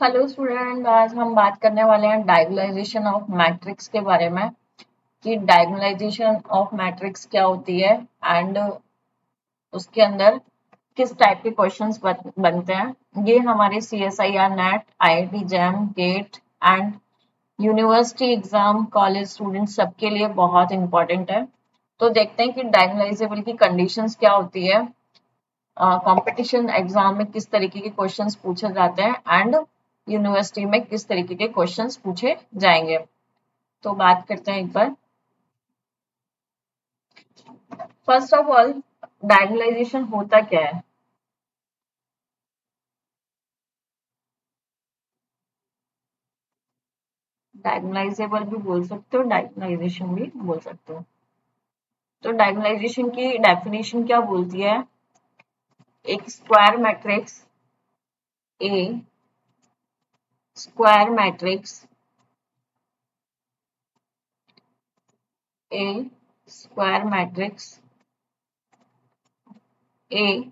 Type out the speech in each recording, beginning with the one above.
Hello student, आज हम बात करने वाले हैं डायगोनलाइजेशन ऑफ मैट्रिक्स के बारे में कि डायगोनलाइजेशन ऑफ मैट्रिक्स क्या होती है एंड उसके अंदर किस टाइप के क्वेश्चंस बनते हैं। ये हमारे CSIR NET, IIT JAM, GATE and university exam, college student सबके लिए बहुत इंपॉर्टेंट है। तो देखते हैं कि डायगोनलाइजेबल की कंडीशंस क्या होती है, कंपटीशन एग्जाम में किस तरीके के क्वेश्चंस पूछे जाते हैं एंड यूनिवर्सिटी में किस तरीके के क्वेश्चंस पूछे जाएंगे। तो बात करते हैं एक बार। फर्स्ट ऑफ ऑल, डायगोनलाइजेशन होता क्या है? डायगोनलाइजेबल भी बोल सकते हो, डायगोनलाइजेशन भी बोल सकते हो। तो डायगोनलाइजेशन की डेफिनेशन क्या बोलती है? एक square matrix A, square matrix A, square matrix A,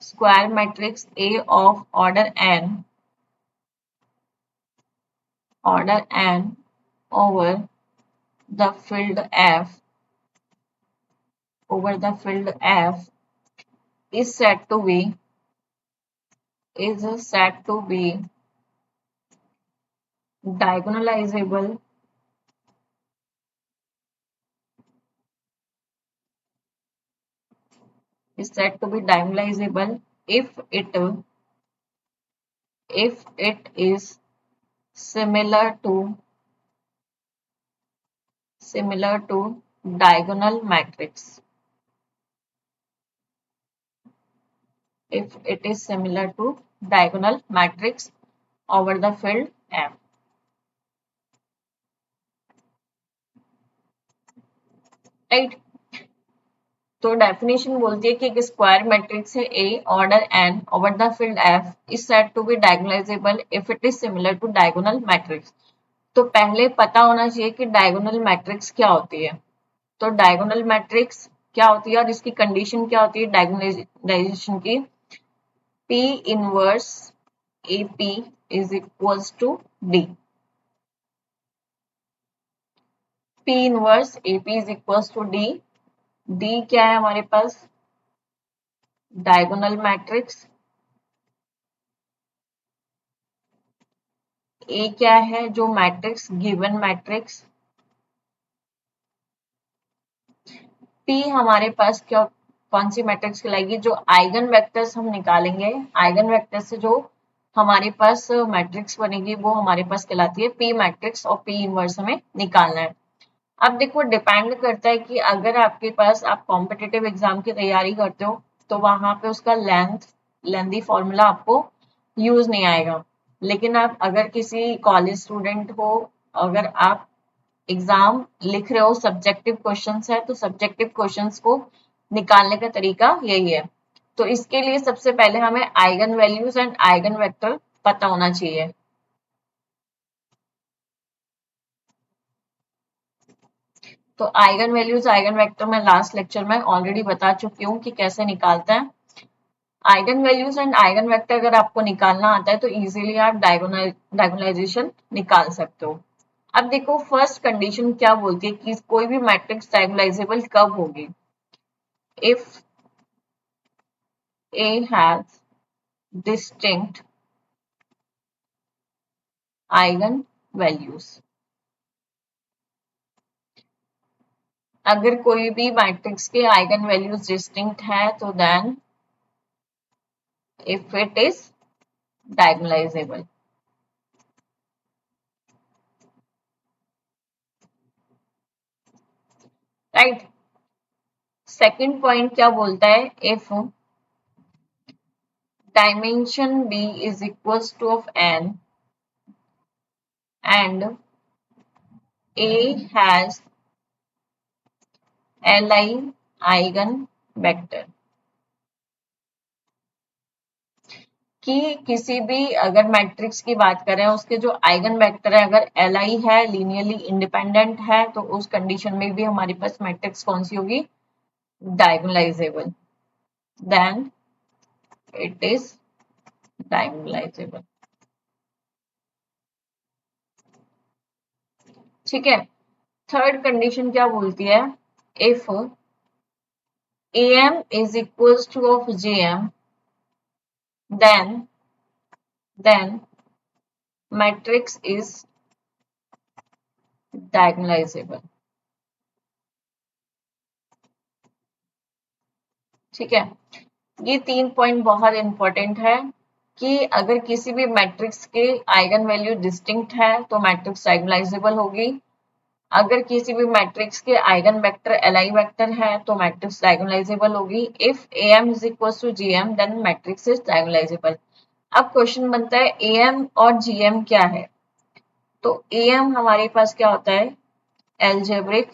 square matrix A of order n over the field F is said to be diagonalizable if it is similar to diagonal matrix. If it is similar to diagonal matrix over the field M. Right? तो definition बोलती है कि एक square matrix है A, order N over the field F is said to be diagonalizable if it is similar to diagonal matrix. तो पहले पता होना चाहिए कि डायगोनल मैट्रिक्स क्या होती है। तो डायगोनल मैट्रिक्स क्या होती है और इसकी कंडीशन क्या होती है डायगोनलाइजेशन की? P inverse AP is equals to D। P inverse AP is equals to D। D क्या है हमारे पास? Diagonal matrix. ए क्या है? जो मैट्रिक्स, गिवन मैट्रिक्स। पी हमारे पास क्या, कौन सी मैट्रिक्स कहलाएगी? जो आइगन वेक्टर्स हम निकालेंगे, आइगन वेक्टर से जो हमारे पास मैट्रिक्स बनेगी वो हमारे पास कहलाती है पी मैट्रिक्स, और पी इनवर्स हमें निकालना है। अब देखो, डिपेंड करता है कि अगर आपके पास, आप कॉम्पिटिटिव एग्जाम की तैयारी करते हो तो वहां पे उसका लेंथी फॉर्मूला आपको यूज नहीं आएगा। लेकिन आप अगर किसी कॉलेज स्टूडेंट हो, अगर आप एग्जाम लिख रहे हो, सब्जेक्टिव क्वेश्चंस है, तो सब्जेक्टिव क्वेश्चंस को निकालने का तरीका यही है। तो इसके लिए सबसे पहले हमें eigen values and eigen vector पता होना चाहिए। तो आइगन वैल्यूज, आइगन वेक्टर मैं लास्ट लेक्चर में ऑलरेडी बता चुकी हूँ कि कैसे निकालते हैं। Eigen values and eigen vector अगर आपको निकालना आता है तो इजीली आप डायगोनलाइजेशन निकाल सकते हो। अब देखो, फर्स्ट कंडीशन क्या बोलती है कि कोई भी मैट्रिक्स डायगोनलाइजेबल कब होगी? If A has distinct eigen values। अगर कोई भी मैट्रिक्स के आइगन वैल्यूज डिस्टिंक्ट है तो then if it is diagonalizable. Right. Second point क्या बोलता है? If dimension B is equals to of n and A has Li eigen vector। कि किसी भी अगर मैट्रिक्स की बात करें, उसके जो आइगन वेक्टर है अगर Li है, लीनियरली इंडिपेंडेंट है, तो उस कंडीशन में भी हमारे पास मैट्रिक्स कौन सी होगी? Diagonalizable. Then it is diagonalizable. ठीक है। थर्ड कंडीशन क्या बोलती है, if am is equals to of gm, then matrix is diagonalizable। ठीक है, ये 3 पॉइंट बहुत इंपॉर्टेंट है कि अगर किसी भी मैट्रिक्स के आइगन वैल्यू डिस्टिंक्ट है तो मैट्रिक्स डायगोनलाइजेबल होगी। अगर किसी भी मैट्रिक्स के आइगन वेक्टर एलआई वेक्टर है तो मैट्रिक्स डायगोनलाइजेबल होगी। If am is equal to gm then matrix is diagonalizable. अब क्वेश्चन बनता है am और gm क्या है। तो am हमारे पास क्या होता है, एल्जेब्रिक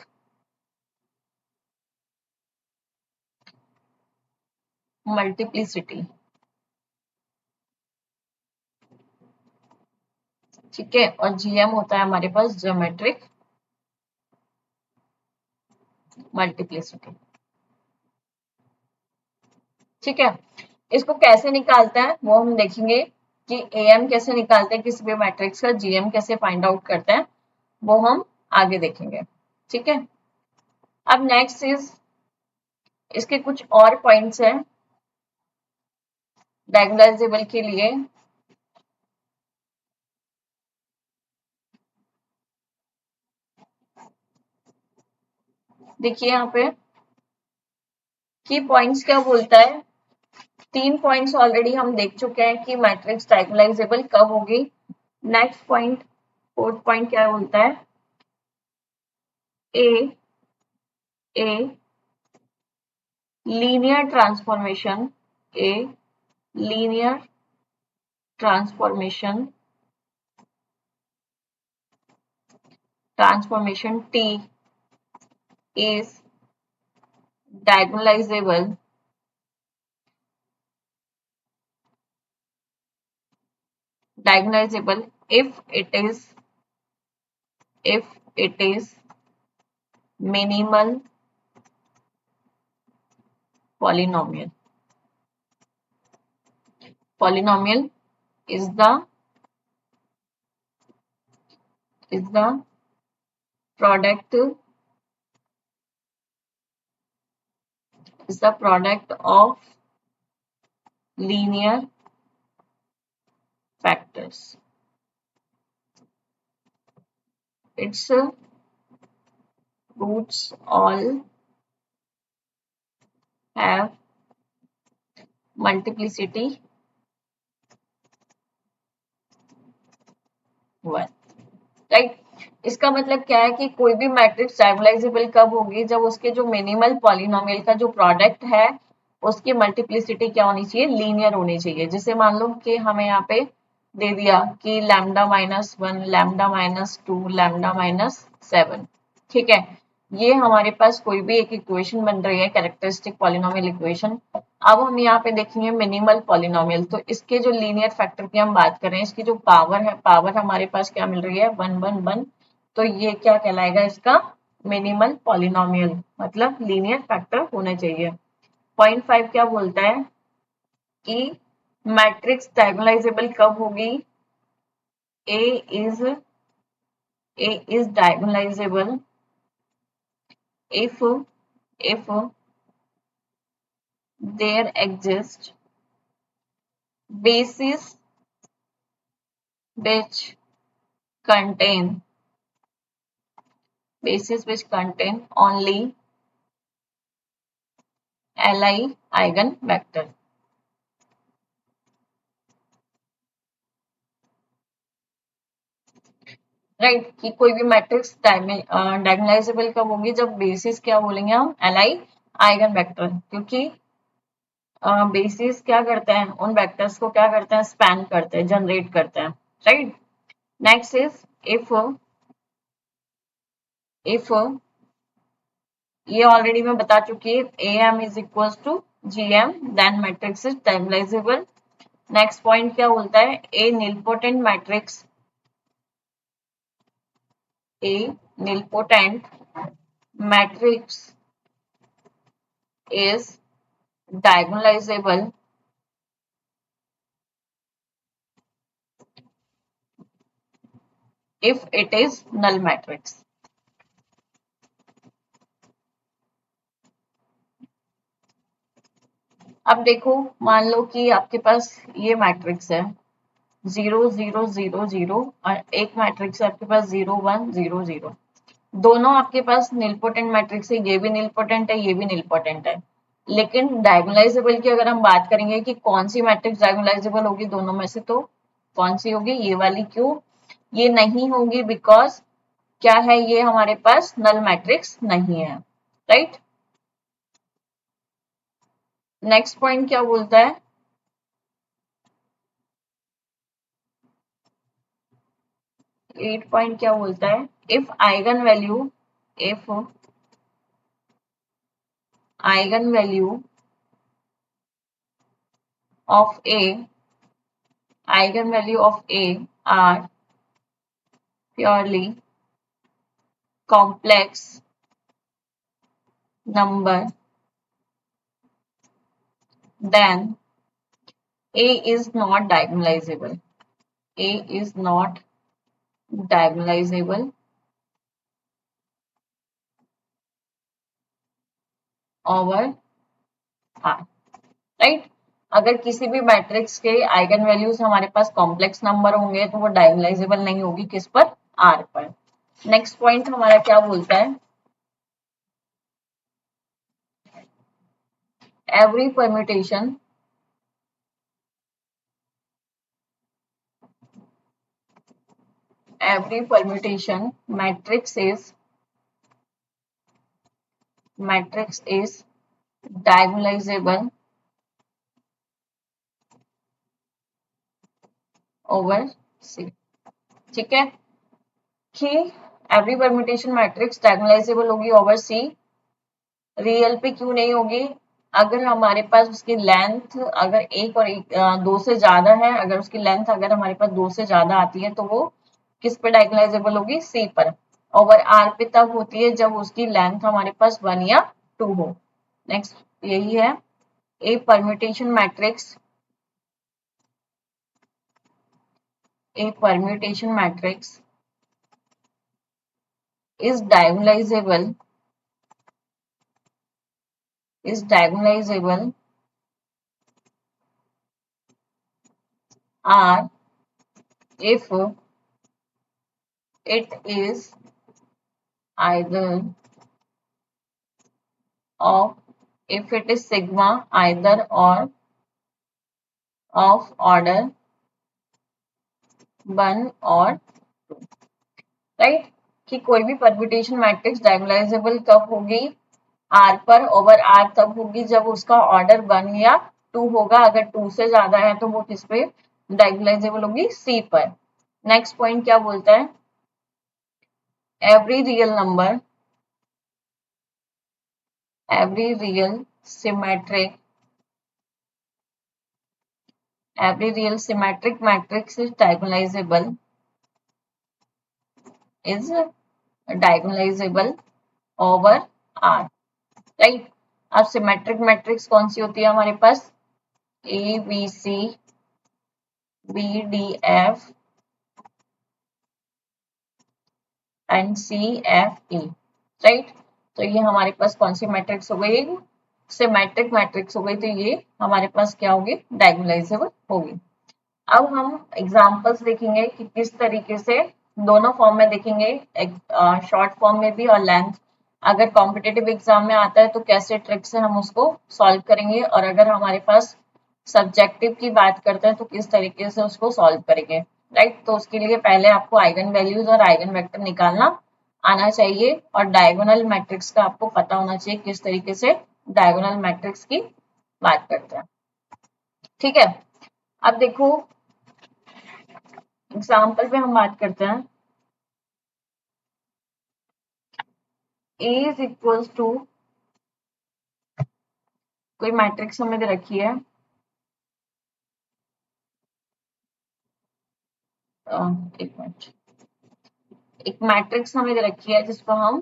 मल्टीप्लिसिटी। ठीक है, और gm होता है हमारे पास ज्योमेट्रिक मल्टीप्लिसिटी। ठीक है, इसको कैसे निकालता है वो हम देखेंगे कि am कैसे निकालते हैं किसी भी मैट्रिक्स का, gm कैसे फाइंड आउट करते हैं वो हम आगे देखेंगे। ठीक है, अब नेक्स्ट इज इसके कुछ और पॉइंट्स हैं डायगोनलाइजेबल के लिए। देखिए यहाँ पे की पॉइंट्स क्या बोलता है, 3 पॉइंट्स ऑलरेडी हम देख चुके हैं कि मैट्रिक्स डायगोनलाइजेबल कब होगी। नेक्स्ट पॉइंट, फोर्थ पॉइंट क्या बोलता है, a a linear transformation, a linear transformation T is diagonalizable if it is minimal polynomial. Polynomial is the product of linear factors. Its roots all have multiplicity 1, right. इसका मतलब क्या है कि कोई भी मैट्रिक्स डायगोनलाइजेबल कब होगी, जब उसके जो मिनिमल पॉलिनोमियल का जो प्रोडक्ट है उसकी मल्टीप्लिसिटी क्या होनी चाहिए, लीनियर होनी चाहिए। जैसे मान लो कि हमें यहाँ पे दे दिया कि λ-1, λ-2, λ-7। ठीक है, ये हमारे पास कोई भी एक इक्वेशन बन रही है, कैरेक्टरिस्टिक पॉलिनोमियल इक्वेशन। अब हम यहाँ पे देखेंगे मिनिमल पॉलिनोमियल, तो इसके जो लीनियर फैक्टर की हम बात करें, इसकी जो पावर है, पावर हमारे पास क्या मिल रही है, 1 1 1। तो ये क्या कहलाएगा, इसका मिनिमल पॉलिनोमियल, मतलब लीनियर फैक्टर होने चाहिए। पॉइंट 5 क्या बोलता है कि मैट्रिक्स डायगोनलाइजेबल कब होगी, A is diagonalizable if there exist bases which contain only Li eigenvector। Right, कि कोई भी मैट्रिक्स डायगोनलाइजेबल कब होगी, जब बेसिस क्या बोलेंगे हम, Li eigenvector, क्योंकि बेसिस क्या करते हैं, उन वेक्टर्स को क्या करते हैं, स्पैन करते हैं, जनरेट करते हैं। राइट, नेक्स्ट इज इफ ये ऑलरेडी मैं बता चुकी है, am is equal to gm then matrix is diagonalizable. Next point क्या बोलता है, a nilpotent matrix is diagonalizable if it is null matrix। अब देखो, मान लो कि आपके पास ये मैट्रिक्स है 0 0 0 0 और एक मैट्रिक्स है आपके पास 0 1 0 0। दोनों आपके पास नीलपोटेंट मैट्रिक्स है, ये भी नीलपोटेंट है, ये भी नीलपोटेंट है। लेकिन डायगोनलाइजेबल की अगर हम बात करेंगे कि कौन सी मैट्रिक्स डायगोनलाइजेबल होगी दोनों में से, तो कौन सी होगी? ये वाली। क्यों ये नहीं होगी? बिकॉज क्या है, ये हमारे पास नल मैट्रिक्स नहीं है, राइट। नेक्स्ट पॉइंट क्या बोलता है? 8 पॉइंट क्या बोलता है? If eigen value, if eigen value of A, eigen value of A R purely complex number, then A is not diagonalizable. A is not diagonalizable over R, right. अगर किसी भी matrix के आइगन वैल्यूज हमारे पास complex number होंगे तो वो diagonalisable नहीं होगी, किस पर? R पर। नेक्स्ट पॉइंट हमारा क्या बोलता है? Every permutation, every permutation matrix is diagonalizable over C। ठीक है कि एवरी परम्यूटेशन मैट्रिक्स डायगोनलाइजेबल होगी ओवर सी। रियल पे क्यों नहीं होगी? अगर हमारे पास उसकी लेंथ अगर एक और एक, दो से ज्यादा है, अगर उसकी लेंथ अगर हमारे पास दो से ज्यादा आती है तो वो किस पे डायगोनलाइजेबल होगी? सी पर। ओवर आर पे तब होती है जब उसकी लेंथ हमारे पास 1 या 2 हो। नेक्स्ट यही है, a permutation matrix, a permutation matrix is diagonalizable, is diagonalizable R if it is either of, if it is sigma either or of order 1 और 2, राइट। कि कोई भी परम्यूटेशन मैट्रिक्स डायगोनलाइजेबल कब होगी? आर पर ओवर आर तब होगी जब उसका ऑर्डर 1 या 2 होगा। अगर 2 से ज्यादा है तो वो किस पे डायगोनलाइजेबल होगी? सी पर। नेक्स्ट पॉइंट क्या बोलता है? Every real number, every real symmetric, every real symmetric matrix is diagonalizable, is diagonalizable over R, right. अब सिमेट्रिक मैट्रिक्स कौन सी होती है हमारे पास? A B C B D F and C F E, right. तो ये हमारे पास कौन सी मैट्रिक्स हो गई? सिमेट्रिक मैट्रिक्स हो गई। तो ये हमारे पास क्या होगी? डायगोनलाइजेबल होगी। अब हम एग्जांपल्स देखेंगे कि किस तरीके से, दोनों फॉर्म में देखेंगे, एक शॉर्ट फॉर्म में भी और लेंथ। अगर कॉम्पिटिटिव एग्जाम में आता है तो कैसे ट्रिक से हम उसको सॉल्व करेंगे, और अगर हमारे पास सब्जेक्टिव की बात करते हैं तो किस तरीके से उसको सॉल्व करेंगे, राइट। तो उसके लिए पहले आपको आइगन वैल्यूज और आइगन वेक्टर निकालना आना चाहिए, और डायगोनल मैट्रिक्स का आपको पता होना चाहिए किस तरीके से डायगोनल मैट्रिक्स की बात करते हैं। ठीक है, अब देखो एग्जाम्पल पे हम बात करते हैं। A इज इक्वल्स टू, कोई मैट्रिक्स हमें दे रखी है, एक मिनट, एक मैट्रिक्स हमें दे रखी है जिसको हम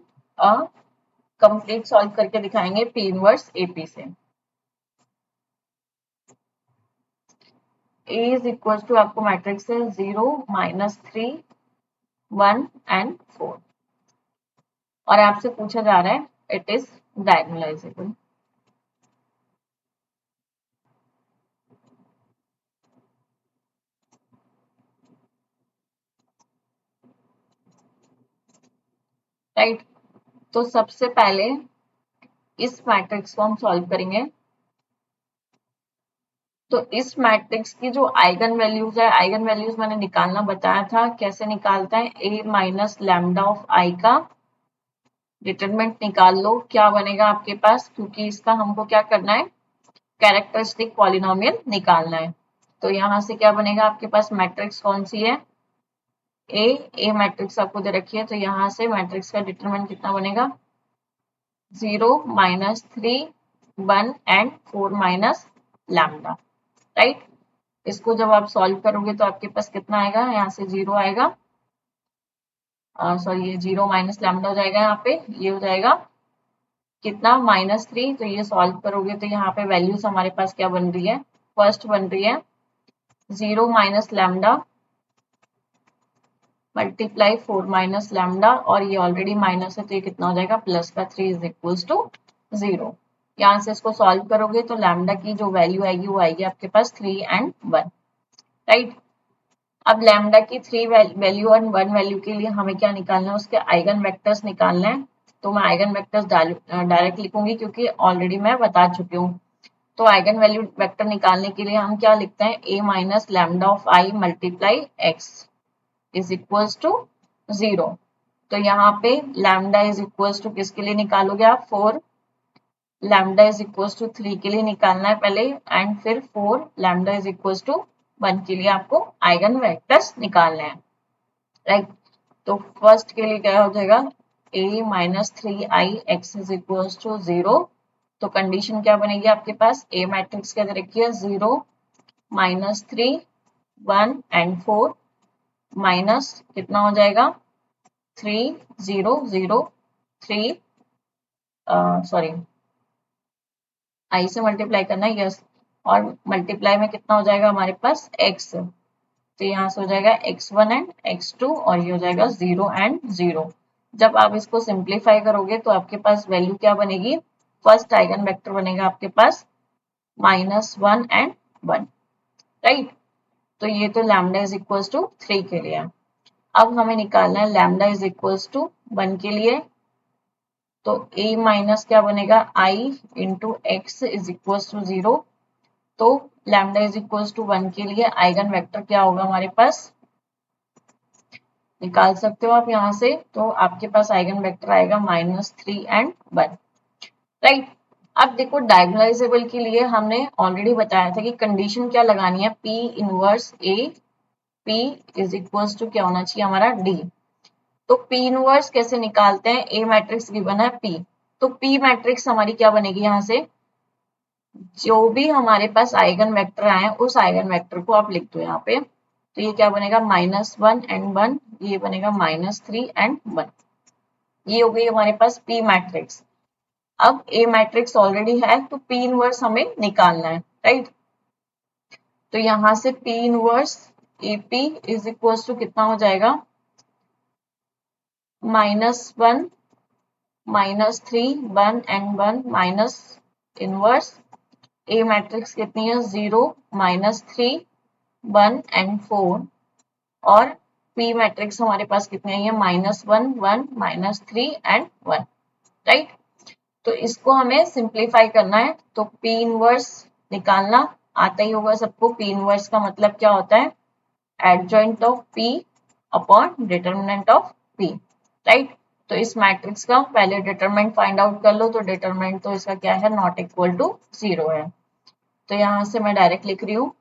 कंप्लीट सॉल्व करके दिखाएंगे पी इनवर्स एपी से। A इज इक्वल्स टू, आपको मैट्रिक्स है 0 -3 1 एंड 4, और आपसे पूछा जा रहा है इट इज डायगोनलाइजेबल। राइट। तो सबसे पहले इस मैट्रिक्स को हम सॉल्व करेंगे। तो इस मैट्रिक्स की जो आइगन वैल्यूज है, आइगन वैल्यूज मैंने निकालना बताया था, कैसे निकालता है, a माइनस लैम्डा ऑफ आई का डिटरमिनेंट निकाल लो। क्या बनेगा आपके पास, क्योंकि इसका हमको क्या करना है, कैरेक्टरिस्टिक पॉलिनोमियल निकालना है। तो यहाँ से क्या बनेगा आपके पास, मैट्रिक्स कौन सी है, ए मैट्रिक्स आपको दे रखी है। तो यहाँ से मैट्रिक्स का डिटरमिनेंट कितना बनेगा, 0 minus 3 1 and 4 minus lambda, right. इसको जब आप सॉल्व करोगे तो आपके पास कितना आएगा, यहाँ से 0 आएगा, सॉरी ये 0 माइनस लैम्डा हो जाएगा, यहाँ पे ये हो जाएगा कितना, -3। तो ये सॉल्व करोगे तो यहाँ पे वैल्यूज हमारे पास क्या बन रही है, फर्स्ट बन रही है 0 minus lambda multiply 4 minus lambda, और ये ऑलरेडी माइनस है तो ये कितना हो जाएगा, प्लस का 3 इज इक्वल्स टू 0। यहाँ से इसको सॉल्व करोगे तो लैम्डा की जो वैल्यू आएगी वो आएगी आपके पास 3 एंड 1, राइट। अब लैम्डा की 3 वैल्यू और 1 वैल्यू के लिए हमें क्या निकालना है, उसके आइगन वेक्टर्स निकालना है। तो मैं आइगन वेक्टर्स डायरेक्ट लिखूंगी क्योंकि ऑलरेडी मैं बता चुकी हूँ। तो आइगन वैल्यू वेक्टर निकालने के लिए हम क्या लिखते हैं, a minus lambda of I multiply x is equals to 0। तो यहाँ पे लैम्डा इज इक्वल्स टू किसके लिए निकालोगे आप, 4, लैम्डा इज इक्वल्स टू 3 के लिए निकालना है पहले, एंड फिर 4 लैम्डा इज इक्वल्स टू 1 के लिए आपको आइगन वेक्टर्स निकालने हैं, राइट। तो फर्स्ट के लिए क्या हो जाएगा, a minus 3i x is equals to 0। तो कंडीशन क्या बनेगी आपके पास, ए मैट्रिक्स क्या दे रखी है, 0 -3 1 एंड 4 माइनस कितना हो जाएगा, 3 0 0 3, सॉरी आई से मल्टीप्लाई करना है, यस, और मल्टीप्लाई में कितना हो जाएगा हमारे पास x। तो यहाँ से हो जाएगा x1 एंड x2, और ये हो जाएगा 0 एंड 0। जब आप इसको सिंप्लीफाई करोगे तो आपके पास वैल्यू क्या बनेगी, फर्स्ट आइगन वेक्टर बनेगा आपके पास -1 एंड 1, राइट। तो ये तो लैम्डा इज इक्वल्स टू 3 के लिए। अब हमें निकालना है लैम्डा इज इक्वल्स टू 1 के लिए। तो a माइनस क्या बनेगा, i into x is equals to 0। तो लैम्डा इज इक्वल्स टू 1 के लिए आइगन वेक्टर क्या होगा हमारे पास, निकाल सकते हो आप यहाँ से। तो आपके पास आइगन वेक्टर आएगा -3 एंड 1, राइट। अब देखो डायगोनलाइजेबल के लिए हमने ऑलरेडी बताया था कि कंडीशन क्या लगानी है, P inverse A P is equals to क्या होना चाहिए हमारा D। तो P इनवर्स कैसे निकालते हैं, A मैट्रिक्स गिवन है P। तो P मैट्रिक्स हमारी क्या बनेगी, यहाँ से जो भी हमारे पास आइगन वेक्टर आए उस आइगन वेक्टर को आप लिख दो यहाँ पे। तो ये क्या बनेगा, -1 एंड 1, ये बनेगा -3 एंड 1। ये हो गई हमारे पास P मैट्रिक्स। अब A मैट्रिक्स ऑलरेडी है तो P इनवर्स हमें निकालना है, राइट। तो यहाँ से P inverse AP is equal to कितना हो जाएगा, -1 -3 1 and 1 minus inverse A matrix कितनी है, 0 -3 1 एंड 4, और P मैट्रिक्स हमारे पास कितनी है, -1 1 -3 एंड 1, राइट। तो इसको हमें सिंप्लीफाई करना है। तो P इनवर्स निकालना आता ही होगा सबको। P इनवर्स का मतलब क्या होता है, adjoint of P upon determinant of P, right. तो इस मैट्रिक्स का पहले डिटरमिनेंट फाइंड आउट कर लो। तो डिटरमिनेंट तो इसका क्या है, नॉट इक्वल टू 0 है। तो यहाँ से मैं डायरेक्ट लिख रही हूँ,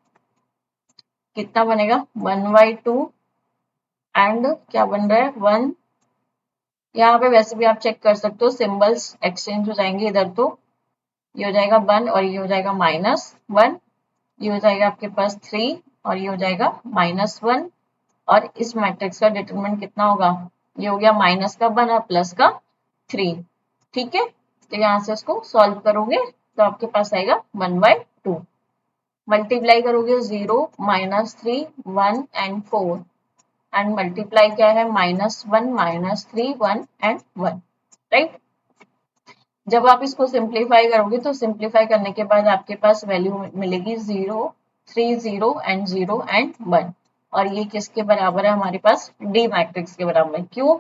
कितना बनेगा 1/2 एंड क्या बन रहा है 1। यहाँ पे वैसे भी आप चेक कर सकते हो, सिंबल्स एक्सचेंज हो जाएंगे इधर। तो ये हो जाएगा 1 और ये हो जाएगा -1, ये हो जाएगा आपके पास 3 और ये हो जाएगा -1। और इस मैट्रिक्स का डिटरमिनेंट कितना होगा, ये हो गया माइनस का 1 और प्लस का 3, ठीक है। तो यहाँ से इसको सॉल्व करोगे तो आपके पास आएगा 1/2। मल्टीप्लाई करोगे 0 -3 1 एंड 4, एंड मल्टीप्लाई क्या है, -1 -3 1 एंड 1, राइट। जब आप इसको सिंप्लीफाई करोगे तो सिंप्लीफाई करने के बाद आपके पास वैल्यू मिलेगी 0 3 0 एंड 1, और ये किसके बराबर है हमारे पास, डी मैट्रिक्स के बराबर है। क्यों,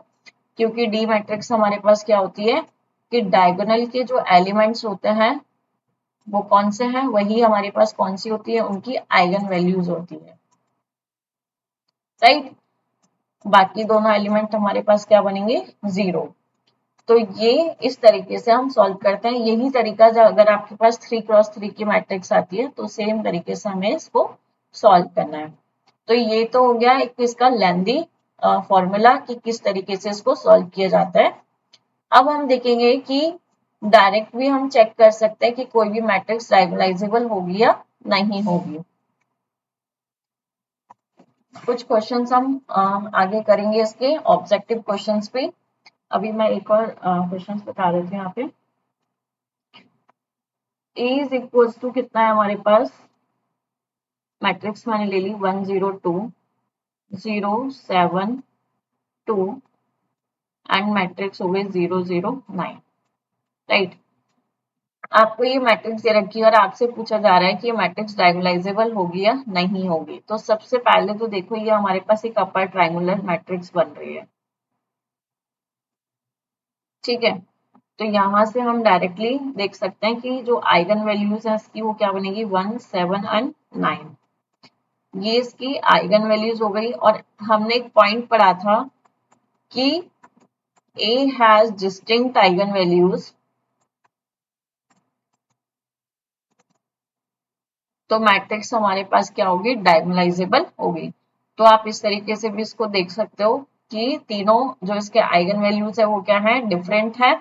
क्योंकि डी मैट्रिक्स हमारे पास क्या होती है कि डायगोनल के जो एलिमेंट्स होते हैं वो कौन से हैं, वही हमारे पास कौन सी होती है, उनकी आइगन वैल्यूज होती है, राइट। बाकी दोनों एलिमेंट हमारे पास क्या बनेंगे, 0। तो ये इस तरीके से हम सॉल्व करते हैं। यही तरीका जो अगर आपके पास 3x3 की मैट्रिक्स आती है तो सेम तरीके से हमें इसको सॉल्व करना है। तो ये तो हो गया एक इसका लेंदी फॉर्मूला कि किस तरीके से इसको सॉल्व किया जाता है। अब हम देखेंगे कि डायरेक्ट भी हम चेक कर सकते हैं कि कोई भी मैट्रिक्स डायगोनलाइजेबल होगी या नहीं होगी। कुछ क्वेश्चंस हम आगे करेंगे इसके ऑब्जेक्टिव क्वेश्चंस पे। अभी मैं एक और क्वेश्चंस बता देती हूँ यहाँ पे। ए इज इक्वल टू कितना है हमारे पास, मैट्रिक्स मैंने ले ली 1 0 2 0 7 2 एंड मैट्रिक्स हो गए 0 0 9, राइट। आपको ये मैट्रिक्स दे रखी है और आपसे पूछा जा रहा है कि ये मैट्रिक्स डायगोनलाइजेबल होगी या नहीं होगी। तो सबसे पहले तो देखो ये हमारे पास एक अपर ट्रायंगुलर मैट्रिक्स बन रही है, ठीक है। तो यहाँ से हम डायरेक्टली देख सकते हैं कि जो आइगन वैल्यूज है इसकी वो क्या बनेगी 1 7 एंड 9। ये इसकी आइगन वैल्यूज हो गई। और हमने एक पॉइंट पढ़ा था कि A has distinct eigen values, तो मैट्रिक्स हमारे पास क्या होगी, डायगोनलाइजेबल होगी। तो आप इस तरीके से भी इसको देख सकते हो कि तीनों जो इसके आइगन वैल्यूज है वो क्या है, डिफरेंट है।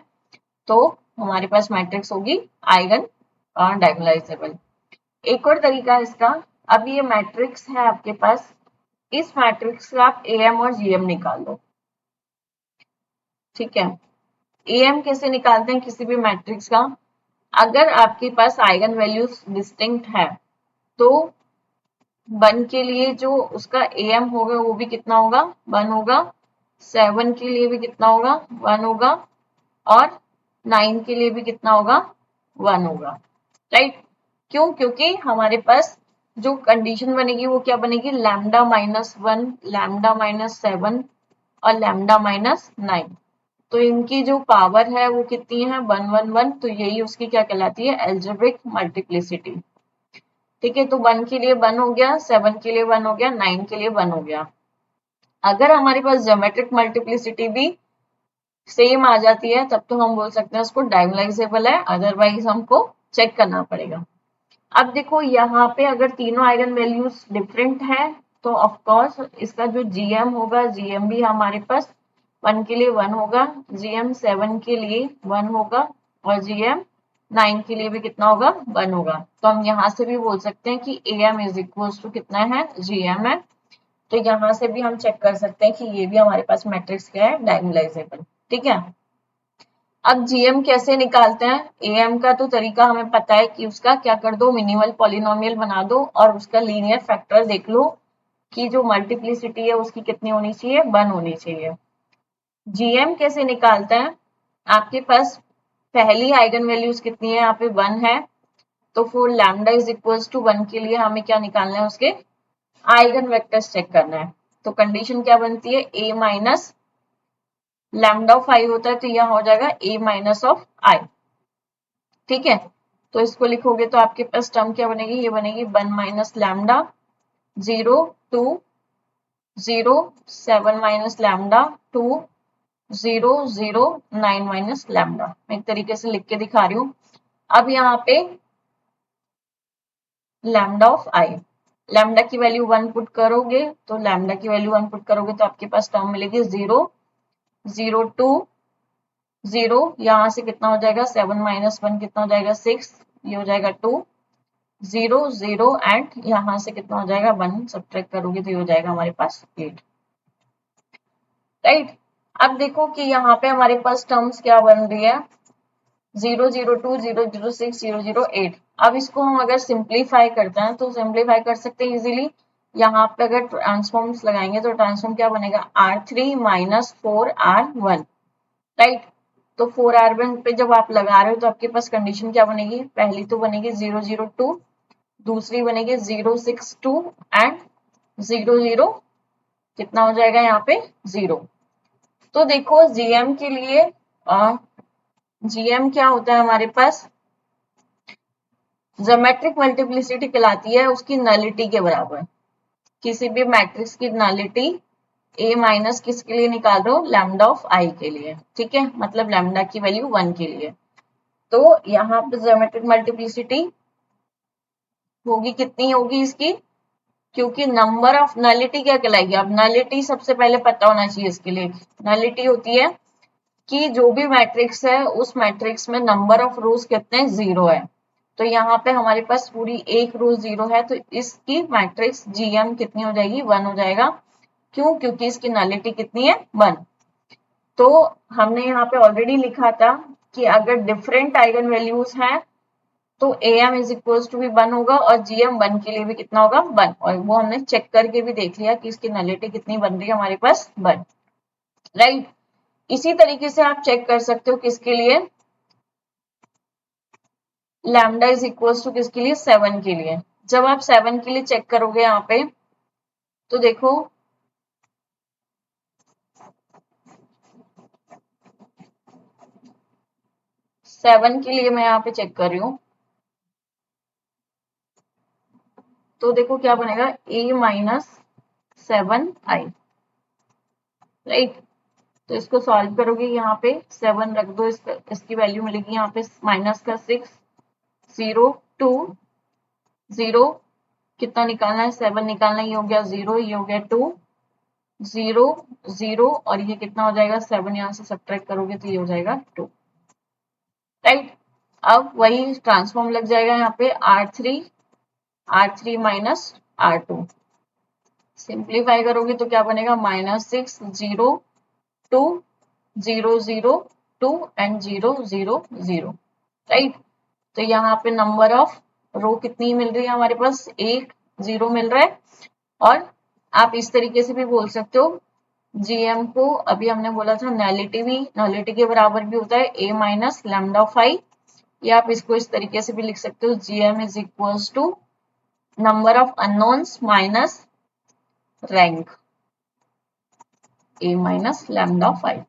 तो हमारे पास मैट्रिक्स होगी आइगन डायगोनलाइजेबल। एक और तरीका है इसका, अब ये मैट्रिक्स है आपके पास, इस मैट्रिक्स का आप एम और जीएम निकाल लो, ठीक है। एम कैसे निकालते हैं किसी भी मैट्रिक्स का, अगर आपके पास आइगन वैल्यूज डिस्टिंक्ट है तो 1 के लिए जो उसका एम होगा वो भी कितना होगा, 1 होगा। 7 के लिए भी कितना होगा, 1 होगा। और 9 के लिए भी कितना होगा, 1 होगा, राइट। क्यों, क्योंकि हमारे पास जो कंडीशन बनेगी वो क्या बनेगी, लैम्डा माइनस 1, लैम्डा माइनस 7 और लैम्डा माइनस 9। तो इनकी जो पावर है वो कितनी है, 1 1 1। तो यही उसकी क्या कहलाती है, एल्जेब्रिक मल्टीप्लिसिटी, ठीक है। तो 1 के लिए 1 हो गया, 7 के लिए 1 हो गया, 9 के लिए 1 हो गया। अगर हमारे पास ज्योमेट्रिक मल्टीप्लिसिटी भी सेम आ जाती है तब तो हम बोल सकते हैं उसको डायगोनलाइजेबल है, अदरवाइज हमको चेक करना पड़ेगा। अब देखो यहाँ पे अगर तीनों आइगन वैल्यूज डिफरेंट है तो ऑफ कोर्स इसका जो जीएम होगा, जीएम भी हमारे पास 1 के लिए 1 होगा, जीएम 7 के लिए 1 होगा और जीएम 9 के लिए भी कितना होगा, 1 होगा। तो हम यहाँ से भी बोल सकते हैं कि एम इज इक्वल टू कितना है, जीएम है। तो यहाँ से भी हम चेक कर सकते हैं कि ये भी हमारे पास मैट्रिक्स क्या है, डायगोनलाइजेबल, ठीक है। अब जीएम कैसे निकालते हैं, एएम का तो तरीका हमें पता है कि उसका क्या कर दो, मिनिमल पॉलिनोमियल बना दो और उसका लीनियर फैक्टर देख लो कि जो मल्टीप्लिसिटी है उसकी कितनी होनी चाहिए, 1 होनी चाहिए। जीएम कैसे निकालते हैं, आपके पास पहली आइगन वैल्यूज कितनी है, यहाँ पे 1 है। तो for lambda is equal to 1 के लिए हमें क्या निकालना है, उसके आइगन वेक्टर्स चेक करना है। तो कंडीशन क्या बनती है, ए माइनस लैम्डा ऑफ आई होता है तो यह हो जाएगा ए माइनस ऑफ आई, ठीक है। तो इसको लिखोगे तो आपके पास टर्म क्या बनेगी, ये बनेगी 1 minus lambda 0 2 0 7 minus lambda 2 0 0 9 minus lambda. मैं एक तरीके से लिख के दिखा रही हूँ। अब यहाँ पे लैम्डा ऑफ आई, लैम्डा की वैल्यू 1 पुट करोगे तो लैम्डा की वैल्यू 1 पुट करोगे तो आपके पास टर्म मिलेगी 0 0 2 0, यहाँ से कितना हो जाएगा, 7 माइनस 1 कितना हो जाएगा, 6, ये हो जाएगा 2 0 0 एंड यहाँ से कितना हो जाएगा, 1 सब्ट्रैक्ट करोगे तो ये हो जाएगा हमारे पास 8, राइट। अब देखो कि यहाँ पे हमारे पास टर्म्स क्या बन रही है, 0 0 2 0 0 6 0 0 8। अब इसको हम अगर सिंप्लीफाई करते हैं तो सिंप्लीफाई कर सकते हैं इजीली। यहाँ पे अगर ट्रांसफॉर्म्स लगाएंगे तो ट्रांसफॉर्म क्या बनेगा, R3 माइनस 4R1, राइट। तो 4R1 पे जब आप लगा रहे हो तो आपके पास कंडीशन क्या बनेगी, पहली तो बनेगी 0 0 2, दूसरी बनेगी 0 6 2 एंड 0 0 कितना हो जाएगा यहाँ पे 0। तो देखो जीएम के लिए जीएम क्या होता है हमारे पास, ज्योमेट्रिक मल्टीप्लिसिटी कहलाती है उसकी नलिटी के बराबर। किसी भी मैट्रिक्स की नलिटी ए माइनस किसके लिए निकाल रहे हो, लैम्डा ऑफ आई के लिए, ठीक है, मतलब लैम्डा की वैल्यू 1 के लिए। तो यहाँ पे ज्योमेट्रिक मल्टीप्लिसिटी होगी, कितनी होगी इसकी, क्योंकि नंबर ऑफ नलिटी क्या कहलाएगी, अब नलिटी सबसे पहले पता होना चाहिए इसके लिए। नलिटी होती है कि जो भी मैट्रिक्स है उस मैट्रिक्स में नंबर ऑफ रोज कितने, 0 है। तो यहाँ पे हमारे पास पूरी एक रो 0 है, तो इसकी मैट्रिक्स जीएम कितनी हो जाएगी, 1 हो जाएगा। क्यों, क्योंकि इसकी नलिटी कितनी है, 1। तो हमने यहाँ पे ऑलरेडी लिखा था कि अगर डिफरेंट आइगन वैल्यूज हैं तो am इज इक्वल टू भी 1 होगा और gm 1 के लिए भी कितना होगा, 1। और वो हमने चेक करके भी देख लिया कि इसकी नलिटी कितनी बन रही है हमारे पास, 1, राइट। इसी तरीके से आप चेक कर सकते हो किसके लिए, लैम्डा इज इक्वल टू किसके लिए, 7 के लिए। जब आप 7 के लिए चेक करोगे यहाँ पे तो देखो 7 के लिए मैं यहाँ पे चेक कर रही हूँ, तो देखो क्या बनेगा, a माइनस 7i, राइट। तो इसको सॉल्व करोगे, यहाँ पे 7 रख दो, इसकी वैल्यू मिलेगी यहाँ पे माइनस का 6, 0 2 0, कितना निकालना है, 7 निकालना है, ये हो गया 0, ये हो गया 2 0 0, और ये कितना हो जाएगा, 7 यहाँ से सब्ट्रैक्ट करोगे तो ये हो जाएगा 2, राइट। अब वही ट्रांसफॉर्म लग जाएगा यहाँ पे R3 माइनस R2, सिंप्लीफाई करोगे तो क्या बनेगा, माइनस 6 0 2 0 0 2 एंड 0 0 0, राइट। तो यहाँ पे नंबर ऑफ रो कितनी मिल रही है हमारे पास, 1 0 मिल रहा है। और आप इस तरीके से भी बोल सकते हो, जीएम को अभी हमने बोला था नलिटी भी, नलिटी के बराबर भी होता है a माइनस लैम्डा ऑफ आई, या आप इसको इस तरीके से भी लिख सकते हो, GM is equals to number of unknowns minus rank a minus lambda of I.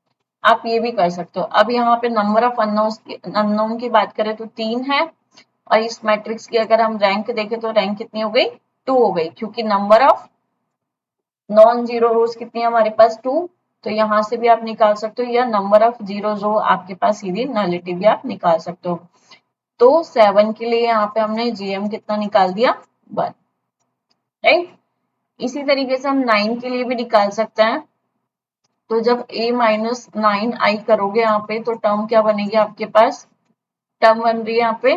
आप ये भी कर सकते हो। अब यहाँ पे नंबर ऑफ अननोन की बात करें तो 3 है, और इस मैट्रिक्स की अगर हम रैंक देखें तो रैंक कितनी हो गई, 2 हो गई, क्योंकि नंबर ऑफ नॉन जीरो रोज कितनी है हमारे पास, 2। तो यहाँ से भी आप निकाल सकते हो, या नंबर ऑफ जीरो रो आपके पास सीधी नलिटी भी आप निकाल सकते हो। तो 7 के लिए यहाँ पे हमने जीएम कितना निकाल दिया, 1, राइट। इसी तरीके से हम 9 के लिए भी निकाल सकते हैं। तो जब a माइनस 9i करोगे यहाँ पे तो टर्म क्या बनेगी आपके पास, टर्म बन रही है यहाँ पे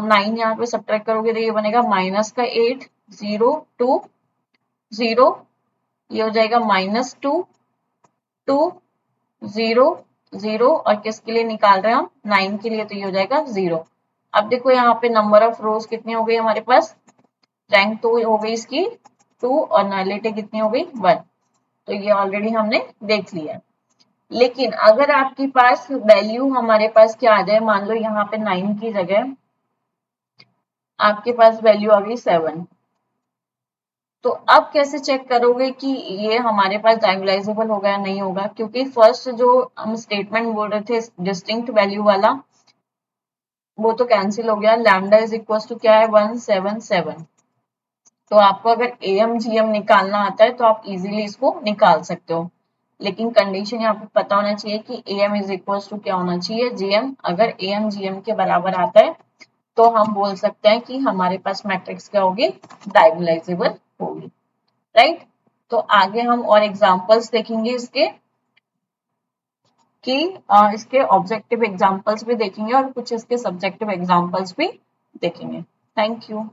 9, यहाँ पे सब्ट्रैक्ट करोगे तो ये बनेगा माइनस का 8 0 2 0, ये हो जाएगा माइनस 2 2 0 0, और किसके लिए निकाल रहे हैं हम, 9 के लिए, तो ये हो जाएगा 0। अब देखो यहाँ पे नंबर ऑफ रोज कितनी हो गई हमारे पास, रैंक तो हो गई इसकी 2 और नलिटी कितनी हो गई, 1। तो ये ऑलरेडी हमने देख लिया। लेकिन अगर आपके पास वैल्यू हमारे पास क्या आ जाए, मान लो यहाँ पे 9 की जगह आपके पास वैल्यू आ गई 7, तो अब कैसे चेक करोगे कि ये हमारे पास डायगोनलाइजेबल होगा या नहीं होगा, क्योंकि फर्स्ट जो हम स्टेटमेंट बोल रहे थे डिस्टिंक्ट वैल्यू वाला, वो तो कैंसिल हो गया। लैम्डा इज इक्वल टू क्या है, 177। तो आपको अगर एम जीएम निकालना आता है तो आप इजीली इसको निकाल सकते हो, लेकिन कंडीशन यहाँ पे पता होना चाहिए कि एम इज इक्वल टू क्या होना चाहिए, जीएम। अगर एम जीएम के बराबर आता है तो हम बोल सकते हैं कि हमारे पास मैट्रिक्स क्या होगी, डायगोनलाइजेबल होगी, राइट। तो आगे हम और एग्जांपल्स देखेंगे इसके, कि इसके ऑब्जेक्टिव एग्जांपल्स भी देखेंगे और कुछ इसके सब्जेक्टिव एग्जांपल्स भी देखेंगे। Thank you.